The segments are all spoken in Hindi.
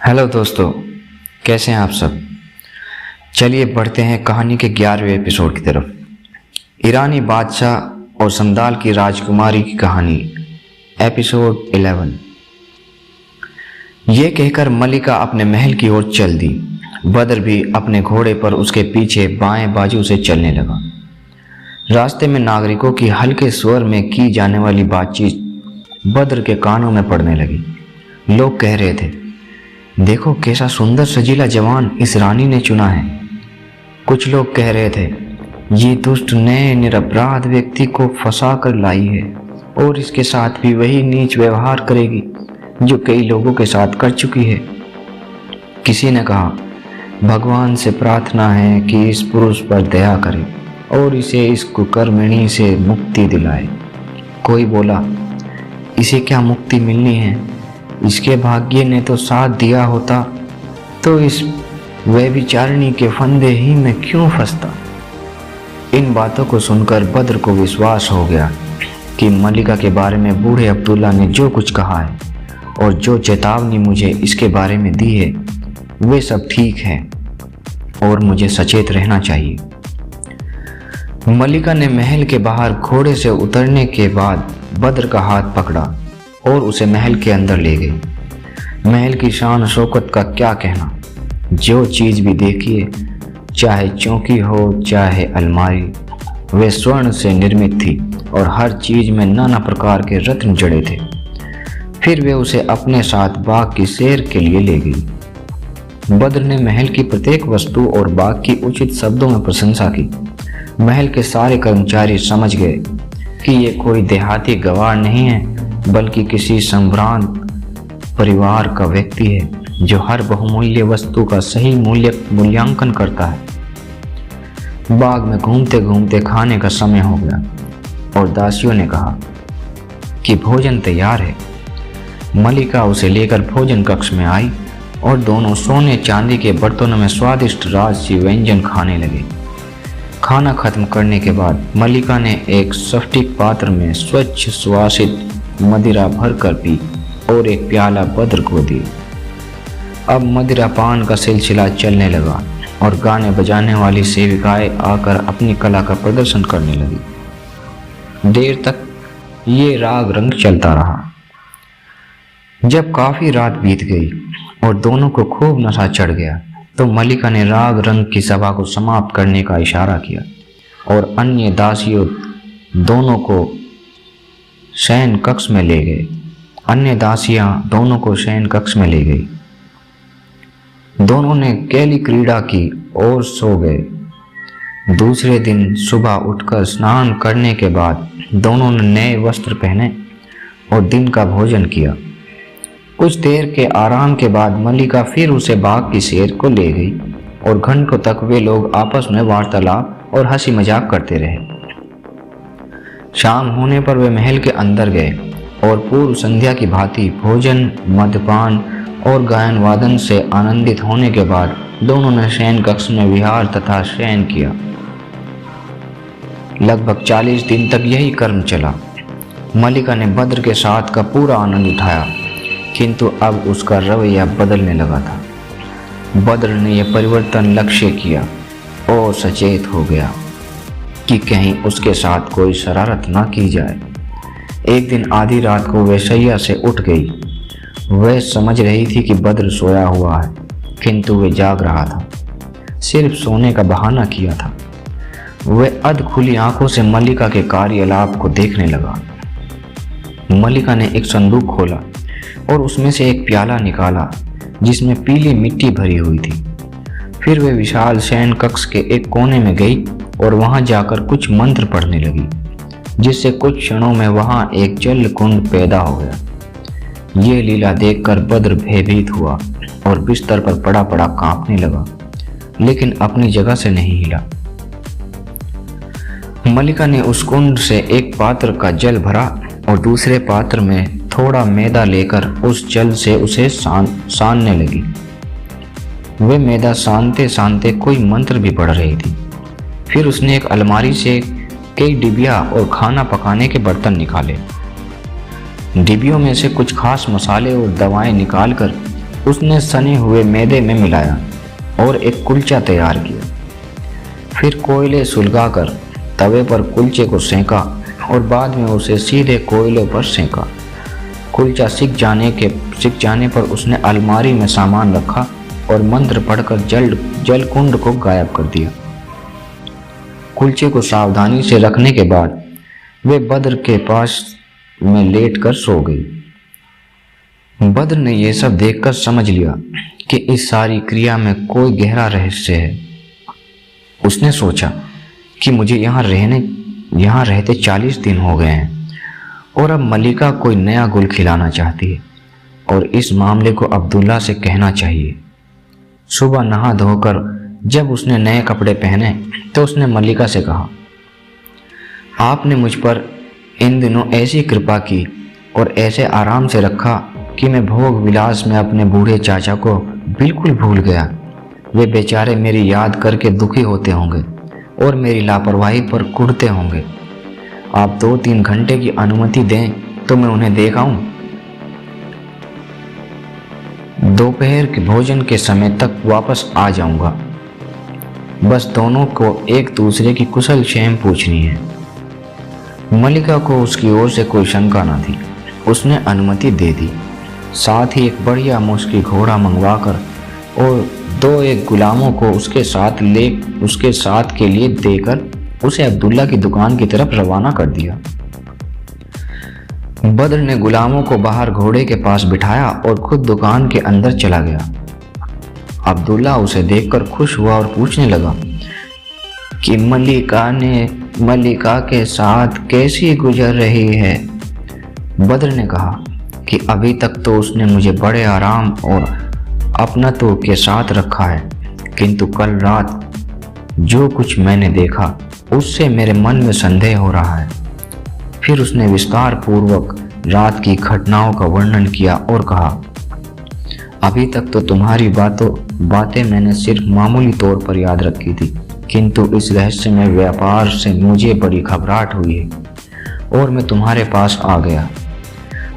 हेलो दोस्तों, कैसे हैं आप सब। चलिए बढ़ते हैं कहानी के 11वें एपिसोड की तरफ। ईरानी बादशाह और संदाल की राजकुमारी की कहानी, एपिसोड 11। ये कहकर मलिका अपने महल की ओर चल दी। बद्र भी अपने घोड़े पर उसके पीछे बाएं बाजू से चलने लगा। रास्ते में नागरिकों की हल्के स्वर में की जाने वाली बातचीत बद्र के कानों में पड़ने लगी। लोग कह रहे थे, देखो कैसा सुंदर सजीला जवान इस रानी ने चुना है। कुछ लोग कह रहे थे, ये दुष्ट नए निरपराध व्यक्ति को फंसा कर लाई है और इसके साथ भी वही नीच व्यवहार करेगी जो कई लोगों के साथ कर चुकी है। किसी ने कहा, भगवान से प्रार्थना है कि इस पुरुष पर दया करे और इसे इस कुकर्मिणी से मुक्ति दिलाए। कोई बोला, इसे क्या मुक्ति मिलनी है, इसके भाग्य ने तो साथ दिया होता तो इस व्यभिचारिणी के फंदे ही में क्यों फंसता। इन बातों को सुनकर बद्र को विश्वास हो गया कि मलिका के बारे में बूढ़े अब्दुल्ला ने जो कुछ कहा है और जो चेतावनी मुझे इसके बारे में दी है वे सब ठीक है और मुझे सचेत रहना चाहिए। मलिका ने महल के बाहर घोड़े से उतरने के बाद बद्र का हाथ पकड़ा और उसे महल के अंदर ले गई। महल की शान शौकत का क्या कहना। जो चीज भी देखिए, चाहे चौकी हो चाहे अलमारी, वे स्वर्ण से निर्मित थी और हर चीज में नाना प्रकार के रत्न जड़े थे। फिर वे उसे अपने साथ बाग की सैर के लिए ले गई। बद्र ने महल की प्रत्येक वस्तु और बाग की उचित शब्दों में प्रशंसा की। महल के सारे कर्मचारी समझ गए कि ये कोई देहाती गवार नहीं है बल्कि किसी संभ्रांत परिवार का व्यक्ति है जो हर बहुमूल्य वस्तु का सही मूल्यांकन करता है। बाग में घूमते घूमते खाने का समय हो गया और दासियों ने कहा कि भोजन तैयार है। मलिका उसे लेकर भोजन कक्ष में आई और दोनों सोने चांदी के बर्तनों में स्वादिष्ट राजसी व्यंजन खाने लगे। खाना खत्म करने के बाद मलिका ने एक स्फटिक पात्र में स्वच्छ सुवासित मदिरा भर कर पी और एक प्याला बद्र को दी। अब मदिरा पान का सिलसिला चलने लगा और गाने बजाने वाली सेविकाएं आकर अपनी कला का प्रदर्शन करने लगी। देर तक ये राग रंग चलता रहा। जब काफी रात बीत गई और दोनों को खूब नशा चढ़ गया तो मलिका ने राग रंग की सभा को समाप्त करने का इशारा किया और अन्य दासियों दोनों को शयन कक्ष में ले गए। अन्य दासियां दोनों को शयन कक्ष में ले गई। दोनों ने कैली क्रीड़ा की और सो गए। दूसरे दिन सुबह उठकर स्नान करने के बाद दोनों ने नए वस्त्र पहने और दिन का भोजन किया। कुछ देर के आराम के बाद मलिका फिर उसे बाग की सैर को ले गई और घंटों तक वे लोग आपस में वार्तालाप और हंसी मजाक करते रहे। शाम होने पर वे महल के अंदर गए और पूर्व संध्या की भांति भोजन, मद्यपान और गायन वादन से आनंदित होने के बाद दोनों ने शयन कक्ष में विहार तथा शयन किया। लगभग 40 दिन तक यही कर्म चला। मलिका ने बद्र के साथ का पूरा आनंद उठाया, किंतु अब उसका रवैया बदलने लगा था। बद्र ने यह परिवर्तन लक्ष्य किया और सचेत हो गया कि कहीं उसके साथ कोई शरारत ना की जाए। एक दिन आधी रात को वह शैया से उठ गई। वह समझ रही थी कि बद्र सोया हुआ है, किंतु वह जाग रहा था, सिर्फ सोने का बहाना किया था। वह अध खुली आंखों से मलिका के कार्यकलाप को देखने लगा। मलिका ने एक संदूक खोला और उसमें से एक प्याला निकाला जिसमें पीली मिट्टी भरी हुई थी। फिर वह विशाल शयन कक्ष के एक कोने में गई और वहां जाकर कुछ मंत्र पढ़ने लगी, जिससे कुछ क्षणों में वहां एक जल कुंड पैदा हो गया। ये लीला देखकर बद्र भयभीत हुआ और बिस्तर पर पड़ा पड़ा कांपने लगा, लेकिन अपनी जगह से नहीं हिला। मलिका ने उस कुंड से एक पात्र का जल भरा और दूसरे पात्र में थोड़ा मैदा लेकर उस जल से उसे सानने लगी। वे मैदा सानते सानते कोई मंत्र भी पढ़ रही थी। फिर उसने एक अलमारी से कई डिबिया और खाना पकाने के बर्तन निकाले। डिबियों में से कुछ खास मसाले और दवाएं निकालकर उसने सने हुए मैदे में मिलाया और एक कुलचा तैयार किया। फिर कोयले सुलगाकर तवे पर कुलचे को सेंका और बाद में उसे सीधे कोयले पर सेंका। कुलचा सिक जाने पर उसने अलमारी में सामान रखा और मंत्र पढ़कर जल कुंड को गायब कर दिया। कुलचे को सावधानी से रखने के बाद वे बद्र के पास में लेटकर सो गई। बद्र ने यह सब देखकर समझ लिया कि इस सारी क्रिया में कोई गहरा रहस्य है। उसने सोचा कि मुझे यहाँ रहते 40 दिन हो गए हैं और अब मलिका कोई नया गुल खिलाना चाहती है और इस मामले को अब्दुल्ला से कहना चाहिए। सुबह नहा धोकर जब उसने नए कपड़े पहने तो उसने मलिका से कहा, आपने मुझ पर इन दिनों ऐसी कृपा की और ऐसे आराम से रखा कि मैं भोग विलास में अपने बूढ़े चाचा को बिल्कुल भूल गया। वे बेचारे मेरी याद करके दुखी होते होंगे और मेरी लापरवाही पर कुढ़ते होंगे। आप 2-3 घंटे की अनुमति दें तो मैं उन्हें देख आऊं। दोपहर के भोजन के समय तक वापस आ जाऊंगा। बस दोनों को एक दूसरे की कुशल क्षेम पूछनी है। मलिका को उसकी ओर से कोई शंका न थी। उसने अनुमति दे दी। साथ ही एक बढ़िया मुश्किल घोड़ा मंगवाकर और 2-1 गुलामों को उसके साथ के लिए देकर उसे अब्दुल्ला की दुकान की तरफ रवाना कर दिया। बद्र ने गुलामों को बाहर घोड़े के पास बिठाया और खुद दुकान के अंदर चला गया। अब्दुल्ला उसे देखकर खुश हुआ और पूछने लगा कि मलिका के साथ कैसी गुजर रही है। बद्र ने कहा कि अभी तक तो उसने मुझे बड़े आराम और अपनत्व के साथ रखा है, किंतु कल रात जो कुछ मैंने देखा उससे मेरे मन में संदेह हो रहा है। फिर उसने विस्तार पूर्वक रात की घटनाओं का वर्णन किया और कहा, अभी तक तो तुम्हारी बातें मैंने सिर्फ मामूली तौर पर याद रखी थी, किंतु इस रहस्यमय व्यापार से मुझे बड़ी घबराहट हुई है और मैं तुम्हारे पास आ गया।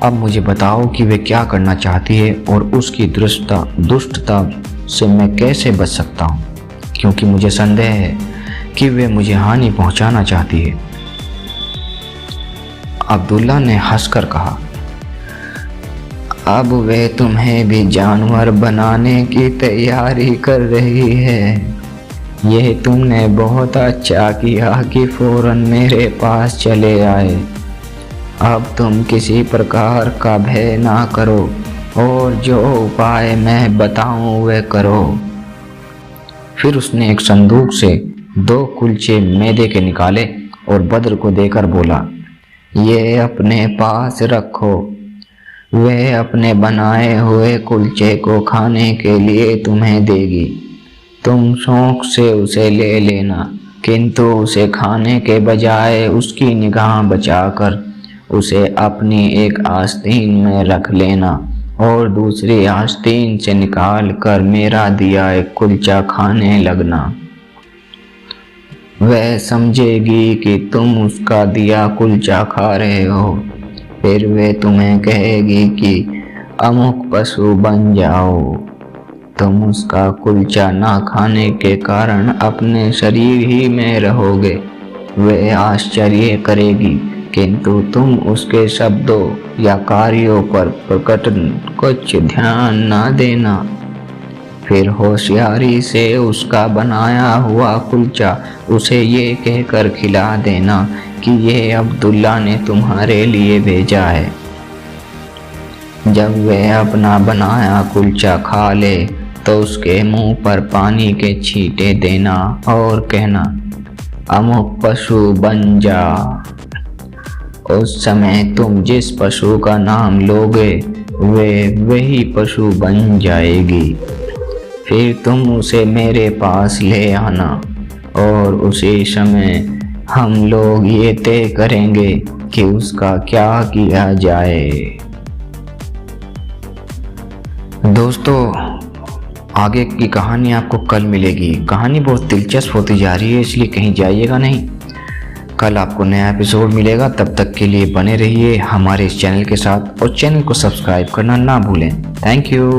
अब मुझे बताओ कि वे क्या करना चाहती है और उसकी दुष्टता से मैं कैसे बच सकता हूँ, क्योंकि मुझे संदेह है कि वे मुझे हानि पहुंचाना चाहती है। अब्दुल्ला ने हंसकर कहा, अब वे तुम्हें भी जानवर बनाने की तैयारी कर रही है। यह तुमने बहुत अच्छा किया कि फौरन मेरे पास चले आए। अब तुम किसी प्रकार का भय ना करो और जो उपाय मैं बताऊं वे करो। फिर उसने एक संदूक से 2 कुलचे मैदे के निकाले और बद्र को देकर बोला, ये अपने पास रखो। वे अपने बनाए हुए कुलचे को खाने के लिए तुम्हें देगी। तुम शौक से उसे ले लेना, किंतु उसे खाने के बजाय उसकी निगाह बचाकर उसे अपनी एक आस्तीन में रख लेना और दूसरी आस्तीन से निकाल कर मेरा दिया एक कुलचा खाने लगना। वह समझेगी कि तुम उसका दिया कुलचा खा रहे हो। फिर वे तुम्हें कहेगी कि अमुक पशु बन जाओ। तुम उसका कुलचा ना खाने के कारण अपने शरीर ही में रहोगे। वे आश्चर्य करेगी, किंतु तुम उसके शब्दों या कार्यों पर प्रकट कुछ ध्यान ना देना। फिर होशियारी से उसका बनाया हुआ कुलचा उसे ये कहकर खिला देना कि ये अब्दुल्ला ने तुम्हारे लिए भेजा है। जब वह अपना बनाया कुलचा खा ले तो उसके मुंह पर पानी के छींटे देना और कहना, अमुक पशु बन जा। उस समय तुम जिस पशु का नाम लोगे वे वही पशु बन जाएगी। फिर तुम उसे मेरे पास ले आना और उसी समय हम लोग ये तय करेंगे कि उसका क्या किया जाए। दोस्तों, आगे की कहानी आपको कल मिलेगी। कहानी बहुत दिलचस्प होती जा रही है, इसलिए कहीं जाइएगा नहीं। कल आपको नया एपिसोड मिलेगा। तब तक के लिए बने रहिए हमारे इस चैनल के साथ और चैनल को सब्सक्राइब करना ना भूलें। Thank you.